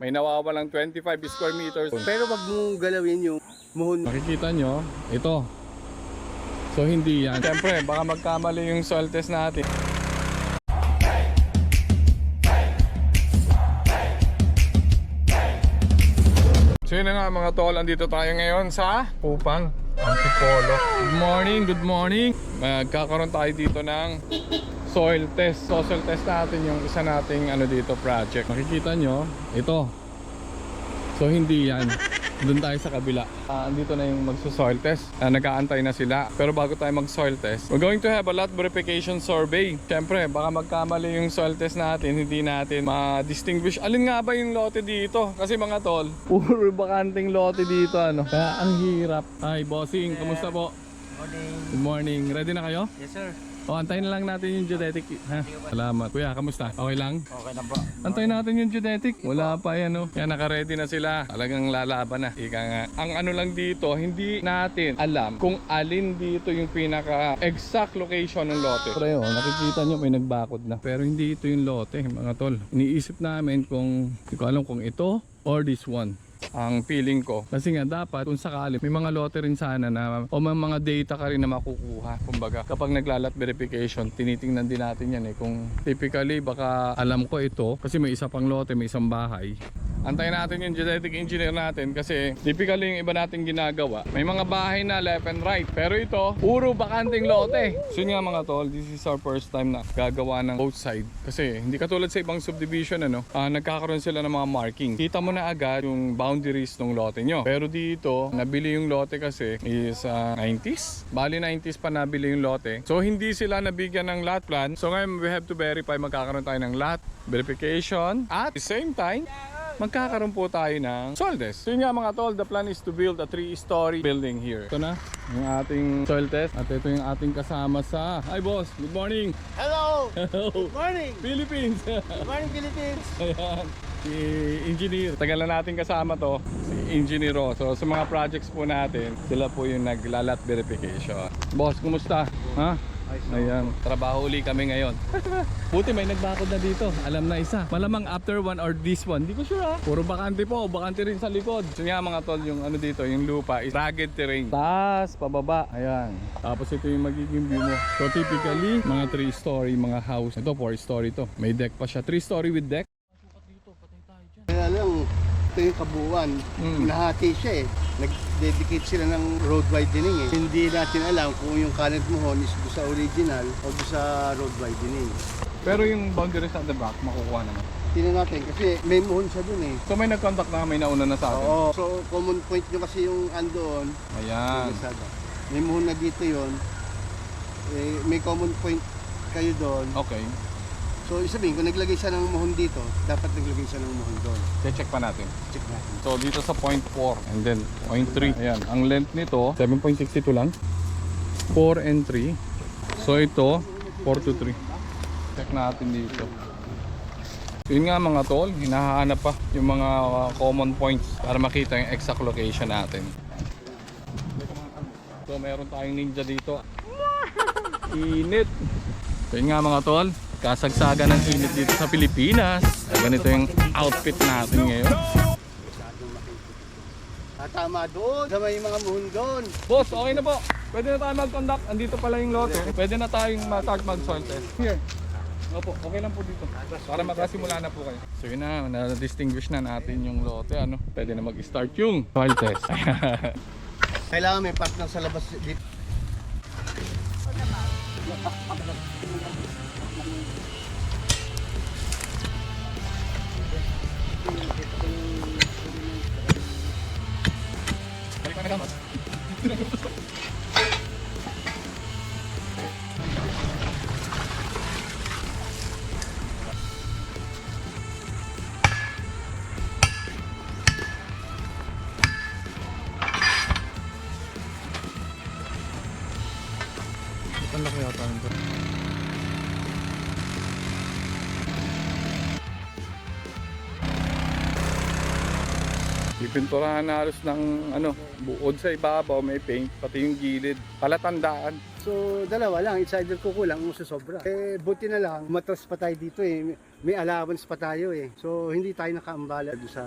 May nawawalang 25 square meters. Pero wag mong galawin yung muhon. Makikita nyo, ito. So hindi yan. Siyempre, baka magkamali yung soil test natin. So yun na nga mga tol, andito tayo ngayon sa Upang Antipolo. Good morning, good morning. Magkakaroon tayo dito ng soil test. Soil test natin yung isa nating dito project. Makikita nyo, ito. So hindi yan. Doon tayo sa kabila. Andito na yung magso-soil test. Nag-aantay na sila. Pero bago tayo mag-soil test, we're going to have a lot verification survey. Siyempre, baka magkamali yung soil test natin. Hindi natin ma-distinguish. Alin nga ba yung lote dito? Kasi mga tol, puro bakanting lote dito. Kaya ang hirap. Hi, bossing. Kamusta po? Morning. Good morning. Ready na kayo? Yes sir. Antayin na lang natin yung geodetic. Ha? Salamat. Kuya, kamusta? Okay lang? Okay na po. Antayin natin yung geodetic. Wala pa yan, Kaya naka-ready na sila. Talagang lalaban na. Ika nga. Ang lang dito, hindi natin alam kung alin dito yung pinaka-exact location ng lote. Pero nakikita nyo may nagbakod na. Pero hindi ito yung lote, mga tol. Iniisip namin kung, hindi ko alam kung ito or this one. Ang feeling ko kasi nga dapat kung sakali may mga lote rin sana na o may mga data ka rin na makukuha. Kumbaga kapag naglalat verification, tinitingnan din natin yan kung typically baka alam ko ito kasi may isa pang lote, may isang bahay. Antayin natin yung genetic engineer natin kasi typically yung iba natin ginagawa, may mga bahay na left and right, pero ito puro bakanting lote. So yun nga mga tol, this is our first time na gagawa ng both side kasi hindi katulad sa ibang subdivision nagkakaroon sila ng mga marking. Kita mo na agad yung boundaries ng lote nyo. Pero dito, nabili yung lote kasi is 90s. Bali 90s pa nabili yung lote. So hindi sila nabigyan ng lot plan. So ngayon we have to verify magkakaroon tayo ng lot verification. At the same time, magkakaroon po tayo ng soil test. So yun nga mga tol, the plan is to build a 3-story building here. Ito na yung ating soil test. At ito yung ating kasama sa... Hi boss, good morning! Hello! Hello! Good morning! Philippines! Good morning Philippines! Ayan, si engineer. Tagal na natin kasama to, si engineer. So sa mga projects po natin, sila po yung naglalat verification. Boss, kumusta? Ha? Ayan, trabaho uli kami ngayon. Buti may nagbakod na dito. Alam na isa. Malamang after one or this one. Di ko sure Puro bakante po. Bakante rin sa likod. So nga mga tol, yung dito, yung lupa is rugged terrain. Taas, pababa. Ayan. Tapos ito yung magiging view mo. So typically, mga 3-story mga house. Ito 4-story to. May deck pa siya. 3-story with deck. Kaya lang, ito yung kabuuan. Nahati siya Nag-dedicate sila ng road widening Hindi natin alam kung yung current mohon is doon sa original o doon sa road widening. Pero yung boundaries at the back, makukuha naman. Tingnan natin kasi may mohon siya dun So may nag-contact na, may nauna na sa atin. Oo. So common point nyo kasi yung andoon. Ayan. May mohon na dito yon. May common point kayo doon. Okay. So isabihin, kung naglagay siya ng mohon dito, dapat naglagay siya ng mohon doon. Check pa natin. Check natin. So dito sa point 4 and then point 3. Ayan, ang length nito 7.62 lang. 4 and 3. So ito 4 to 3. Check natin dito. So yun nga mga tol, hinahanap pa yung mga common points para makita yung exact location natin. So meron tayong ninja dito. Init. So yun nga mga tol, kasagsagan ng init dito sa Pilipinas. Ganito yung outfit natin ngayon. Tama doon. Sa may mga mohon doon. Boss, okay na po. Pwede na tayo mag-conduct. Andito pala yung lote. Pwede na tayong start mag-soil test. Here. Opo, okay lang po dito. Para magkasimula na po kayo. So yun na, na-distinguish na natin yung lote. Pwede na mag-start yung soil test. Kailangan may partner sa labas dito. Balik ka na gamot. Ang laki yata nito. Pipinturahan na halos ng buod sa ibabaw, may paint, pati yung gilid. Palatandaan. So, dalawa lang. It's either kukulang o susobra. Eh, buti na lang, matras pa tayo dito eh. May allowance pa tayo eh. So, hindi tayo nakaambala doon sa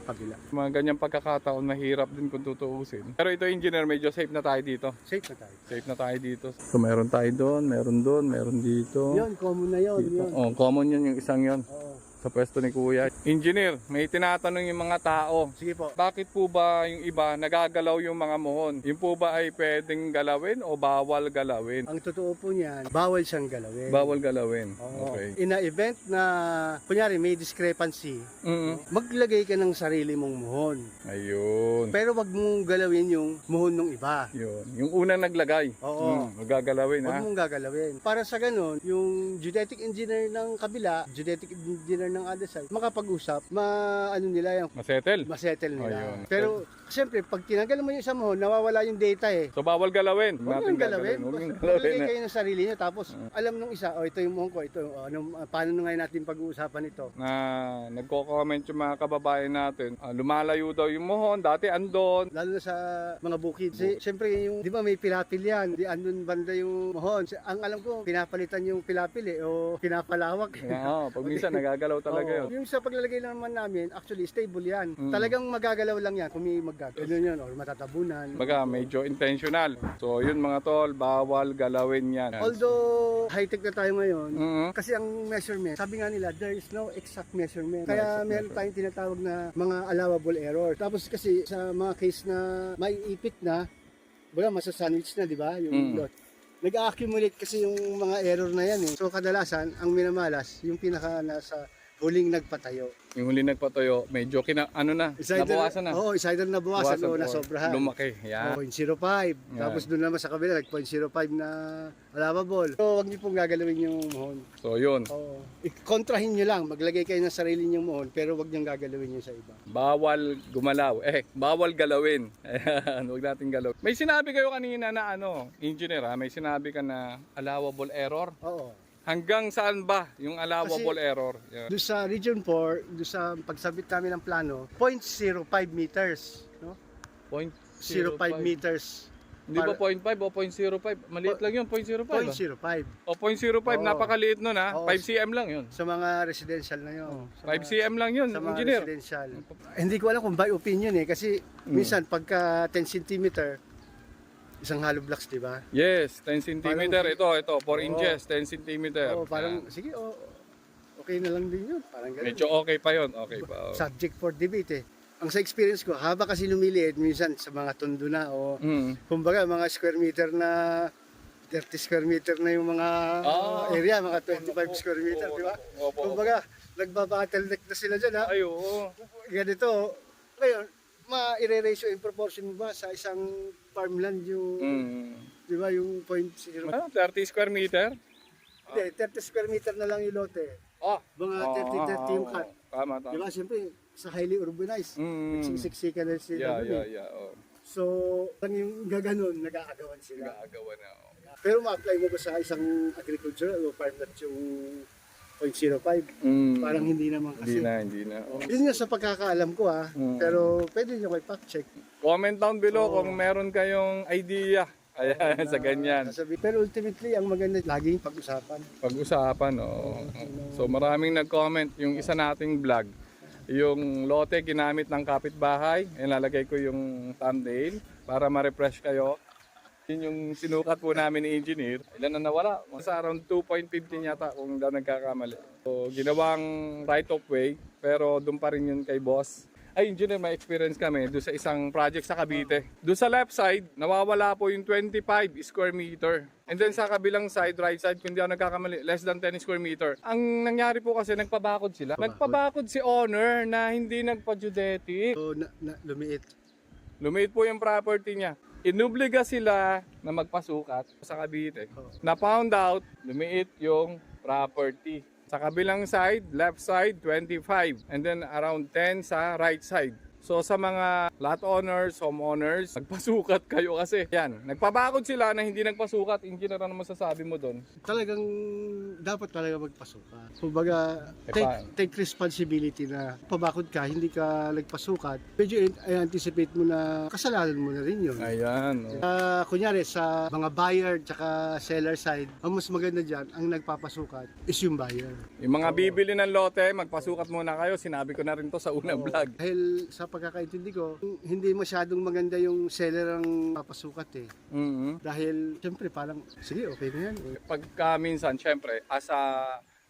kabila. Mga ganyang pagkakataon, mahirap din kung tutuusin. Pero ito, engineer, medyo safe na tayo dito. Safe na tayo. Safe na tayo dito. So, meron tayo doon, meron dito. Yun, common na yun. Dito. Yun. Oh, common yun yung isang yun. Oo. Sa pwesto ni Kuya. Engineer, may tinatanong yung mga tao. Sige po. Bakit po ba yung iba nagagalaw yung mga muhon? Yung po ba ay pwedeng galawin o bawal galawin? Ang totoo po niyan, bawal siyang galawin. Bawal galawin. Oo. Okay. In a event na, kunyari may discrepancy, maglagay ka ng sarili mong muhon. Ayun. Pero wag mong galawin yung muhon ng iba. Yun. Yung unang naglagay. Oo. Magagalawin Huwag ha. mong gagalawin. Para sa ganun, yung geodetic engineer ng kabila, geodetic engineer ng other side, makapag-usap, ano nila yung Masettle. masettle nila. Ayun. Pero, siyempre, pag tinanggal mo yung isang muhon, nawawala yung data eh. So bawal galawin. Huwag mong galawin. Huwag mong Maglagay galawin. kayo ng sarili niya, tapos alam nung isa, ito yung muhon ko, ito, paano ngayon natin pag-uusapan ito? Na nagko-comment yung mga kababayan natin, lumalayo daw yung muhon, dati andon. Lalo na sa mga bukid. Siyempre, yung, di ba may pilapil yan, di andun banda yung muhon. Ang alam ko, pinapalitan yung pilapil eh, o pinapalawak. Oo, pag minsan nagagalaw talaga yun. Oo. Yung sa paglalagay naman namin, actually stable yan. Talagang magagalaw lang yan kung may magagalaw. Ganun yun, or matatabunan. Baga, medyo intentional. So, yun mga tol, bawal galawin yan. Although high-tech na tayo ngayon, Mhm. kasi ang measurement, sabi nga nila, there is no exact measurement. Kaya meron tayong tinatawag na mga allowable error. Tapos kasi sa mga case na may ipit na, baga masasandwich na, di ba? Yung lot. Nag-accumulate kasi yung mga error na yan eh. So kadalasan, ang minamalas, yung pinaka nasa huling nagpatayo. Yung huli nagpatayo, medyo nabawasan na. Oo, is either nabawasan o nasobrahan. Lumaki. Yan. 0.05. Yan. Tapos doon naman sa kabila, 0.05 na allowable. So, huwag niyo pong gagalawin yung muhon. So, yun. Oo. Kontrahin niyo lang. Maglagay kayo ng sarili niyong muhon, pero huwag niyong gagalawin yung sa iba. Bawal gumalaw. Bawal galawin. Ayan, huwag natin galawin. May sinabi kayo kanina na engineer may sinabi ka na allowable error. Oo. Hanggang saan ba yung allowable error? Yan. Doon sa Region 4, doon sa pagsabit namin ng plano, 0.05 meters. No? 0.05 meters. Hindi ba 0.5 o 0.05? Maliit lang yun, 0.05. 0.05. O 0.05, Oo. napakaliit nun ha. Oo. 5 cm lang yun. Sa mga residential na yun. Sa 5 cm lang yun, sa mga engineer. residential. Hindi ko alam kung by opinion kasi minsan pagka 10 cm, isang hollow blocks, di ba? Yes, 10 cm. Ito, 4 Oo. inches, 10 cm. Oo, parang, sige, okay na lang din yun. Parang ganun. Medyo okay pa yun. Okay pa. Subject for debate eh. Ang sa experience ko, haba kasi lumiliit minsan sa mga tondo na o kumbaga mga square meter na 30 square meter na yung mga area, mga 25 square meter, di ba? Opo. Kumbaga, nagbabattle-neck na sila dyan ha. Ay, oo. Ganito, ngayon, ma-i-ratio in proportion mo ba sa isang farmland yung, di ba, yung 0.0? 30 square meter? Hindi, 30 square meter na lang yung lote. Mga 30-30 yung cut. Tama. Di ba, siyempre, sa highly urbanized, siksikan na sila dun eh. Yeah. So, lang yung gaganon, nag-aagawan sila. Nagagawa na. Pero ma-apply mo ba sa isang agriculture o farmland yung 0.05? Parang hindi naman kasi. Hindi na. Yun nga sa pagkakaalam ko pero pwede nyo kayo fact check. Comment down below kung meron kayong idea. Ayan, sa ganyan. Pero ultimately, ang maganda, laging pag-usapan. Pag-usapan, So maraming nag-comment. Yung isa nating vlog, yung lote ginamit ng kapitbahay. Ilalagay ko yung thumbnail para ma-refresh kayo. Yun yung sinukat po namin ni engineer. Ilan na nawala? Sa around 2.15 yata kung daw nagkakamali. So ginawang right of way, pero doon pa rin yun kay boss. Ay, engineer, may experience kami doon sa isang project sa Cavite. Doon sa left side, nawawala po yung 25 square meter. And then sa kabilang side, right side, kung di ako nagkakamali, less than 10 square meter. Ang nangyari po kasi, nagpabakod sila. Nagpabakod si owner na hindi nagpa-geodetic. So, lumiit. Lumiit po yung property niya. Inubliga sila na magpasukat sa Cavite. Na found out, lumiit yung property. Sa kabilang side, left side, 25. And then around 10 sa right side. So sa mga lot owners, homeowners, magpasukat kayo kasi yan, nagpabakod sila na hindi nagpasukat. Engineer, ano masasabi mo doon? Talagang dapat talaga magpasukat. Kumbaga, pa- take responsibility na pabakod ka, hindi ka nagpasukat. Medyo anticipate mo na kasalanan mo na rin yun. Ayan. Kunyari sa mga buyer tsaka seller side, ang mas maganda dyan, ang nagpapasukat is yung buyer. Yung mga bibili ng lote, magpasukat muna kayo. Sinabi ko na rin to sa unang vlog. Dahil sa pagkakaintindi ko, hindi masyadong maganda yung seller ang papasukat eh. Dahil, siyempre, parang, sige, okay na yan. Pagka minsan, syempre,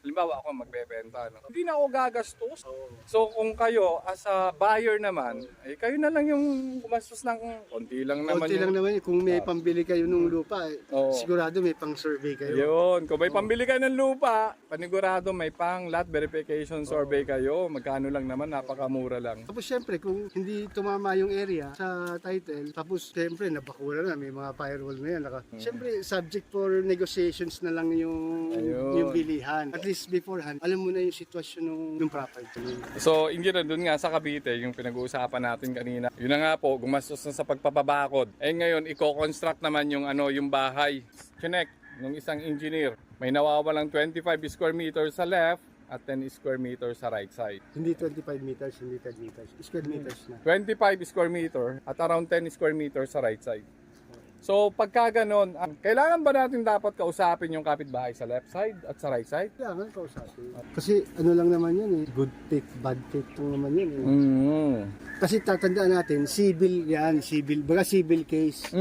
halimbawa ako magbebenta, no? Hindi na ako gagastos. So kung kayo as a buyer naman, eh, kayo na lang yung gumastos ng konti lang naman. Konti lang naman yun. Kung may pambili kayo ng lupa, Oo. sigurado may pang-survey kayo. Yun, kung may pambili kayo ng lupa, panigurado may pang lot verification survey kayo. Magkano lang naman, napakamura lang. Tapos syempre, kung hindi tumama yung area sa title, tapos syempre, nabakura na, may mga firewall na yan. Syempre, subject for negotiations na lang Ayun. yung bilihan. At least beforehand, alam mo na yung sitwasyon ng property. So, engineer, dun nga sa Cavite, yung pinag-uusapan natin kanina, yun na nga po, gumastos na sa pagpapabakod. Eh ngayon, i-construct naman yung, yung bahay. Chinek, ng isang engineer. May nawawalang 25 square meters sa left at 10 square meters sa right side. Hindi 25 meters, hindi 10 meters. Square meters na. 25 square meter at around 10 square meters sa right side. So pagka ganon, kailangan ba natin dapat kausapin yung kapitbahay sa left side at sa right side? Kailangan kausapin. Kasi ano lang naman yun eh. Good faith, bad faith lang naman yun eh. Kasi tatandaan natin, civil yan, baga civil case.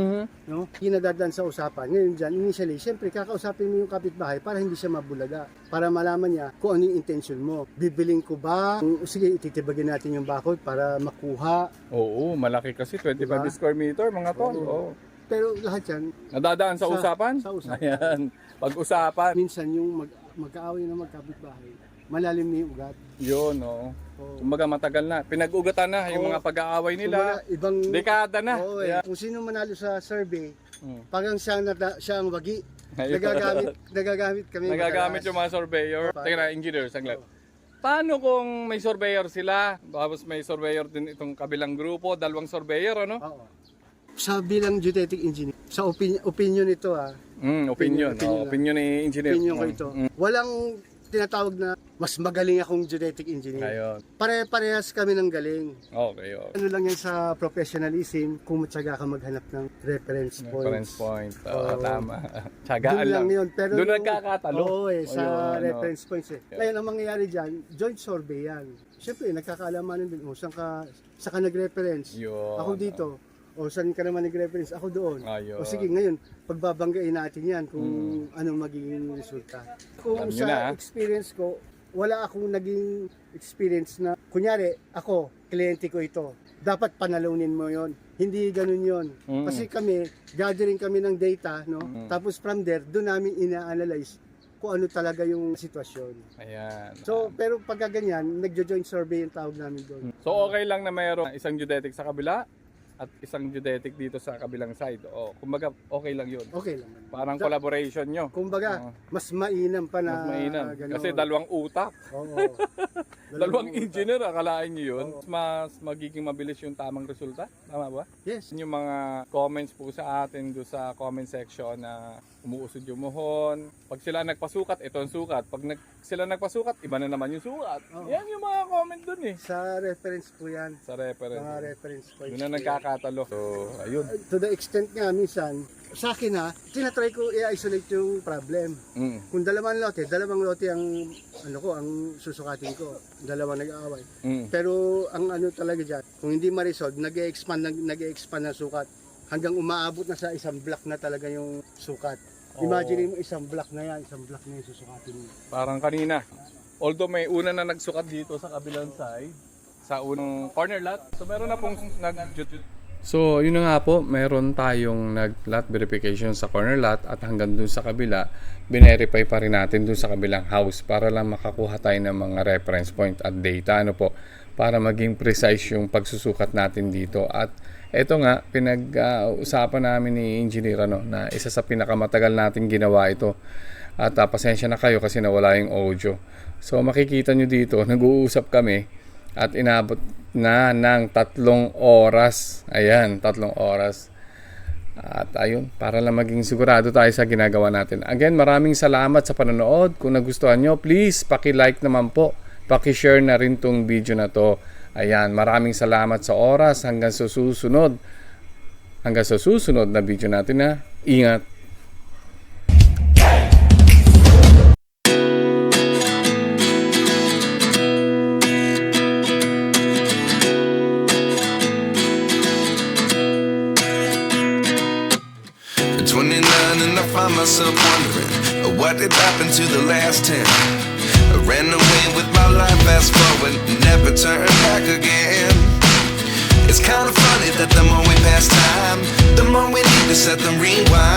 No? Yung nadadaan sa usapan. Ngayon dyan, initially, syempre kakausapin mo yung kapitbahay para hindi siya mabulaga. Para malaman niya kung ano yung intention mo. Bibiling ko ba? Sige, ititibagin natin yung bakod para makuha. Oo, malaki kasi 25 Diba? square meter mga tol. Oo. Pero lahat yan, Nadadaan sa usapan? Sa usapan. Ayan, pag-usapan. Minsan yung mag-aaway na magkapitbahay, malalim na yung ugat. Yun, oo. Oo. Kumbaga matagal na. Pinag-ugatan na yung Oo. mga pag-aaway nila. Kumbaga, ibang Dekada na. Oo, Yeah. Kung sino manalo sa survey, Mm. parang siya ang wagi. Ayun. Nagagamit kami. Nagagamit yung mga surveyor. Teka na, engineer, saglit. Paano kung may surveyor sila, tapos may surveyor din itong kabilang grupo, dalawang surveyor, ano? Oo. Sa bilang geodetic engineer, sa opinion ito Opinion. Opinion Opinion ni engineer. opinion ko ito. Walang tinatawag na mas magaling akong geodetic engineer. Ayun. Pare-parehas kami ng galing. Okay, okay. Ano lang yan sa professionalism, kung matyaga ka maghanap ng reference points. Reference point. Oo. Tama. Tsagaan Doon lang yun. Pero Doon yung- nagkakatalo. Oo sa Ayun, reference points eh. Yeah. Ngayon, ang mangyayari dyan, joint survey yan. Siyempre, nagkakaalamanan din. O, saan ka nag-reference? Yun. Ako dito. O, saan ka naman nag-reference? Ako doon. Ayun. O, sige, ngayon, pagbabanggain natin yan kung anong magiging resulta. Kung Alam nyo sa na, experience ko, wala akong naging experience na, kunyari, ako, kliyente ko ito. Dapat panalunin mo yon. Hindi ganun yon. Kasi kami, gathering kami ng data, no? Tapos from there, doon namin ina-analyze kung ano talaga yung sitwasyon. Ayan. So, pero pagka ganyan, nagjo-joint survey yung tawag namin doon. So okay lang na mayroong isang geodetic sa kabila at isang geodetic dito sa kabilang side. O, kumbaga okay lang yun. Okay lang. Parang collaboration nyo. Kumbaga, mas mainam pa na Mas mainam. ganon. Kasi dalawang utak. Oo. Dalawang engineer, akalain nyo yun. Mas magiging mabilis yung tamang resulta. Tama ba? Yes. Yung mga comments po sa atin do sa comment section na umuusod yung muhon. Pag sila nagpasukat, ito ang sukat. Pag sila nagpasukat, iba na naman yung sukat. Yan yung mga comment dun eh. Sa reference po yan. Sa reference. Mga reference points. Doon na nagkakatalo. So, ayun. To the extent nga, minsan, sa akin tinatry ko i-isolate yung problem. Kung dalawang lote ang ang susukatin ko. Dalawang nag-aaway. Pero ang ano talaga diyan, kung hindi ma-resolve, nag-expand ng sukat hanggang umaabot na sa isang block na talaga yung sukat. Imagine mo isang block na yan yung susukatin mo. Parang kanina. Although may una na nagsukat dito sa kabilang side, sa unang corner lot. So meron na pong So, yun na nga po, meron tayong nag-lot verification sa corner lot at hanggang dun sa kabila, binerify pa rin natin dun sa kabilang house para lang makakuha tayo ng mga reference point at data, ano po, para maging precise yung pagsusukat natin dito. At eto nga, pinag-usapan namin ni engineer na isa sa pinakamatagal natin ginawa ito. At pasensya na kayo kasi nawala yung audio. So, makikita nyo dito, nag-uusap kami. At inabot na ng 3 oras. Ayan, 3 oras. At ayun, para lang maging sigurado tayo sa ginagawa natin. Again, maraming salamat sa panonood. Kung nagustuhan nyo, please, paki-like naman po. Paki-share na rin tong video na to. Ayan, maraming salamat sa oras. Hanggang sa susunod. Hanggang sa susunod na video natin na. Ingat. At 29 and I find myself wondering what did happen to the last 10. I ran away with my life, fast forward, never turn back again. It's kind of funny that the more we pass time, the more we need to set the rewind.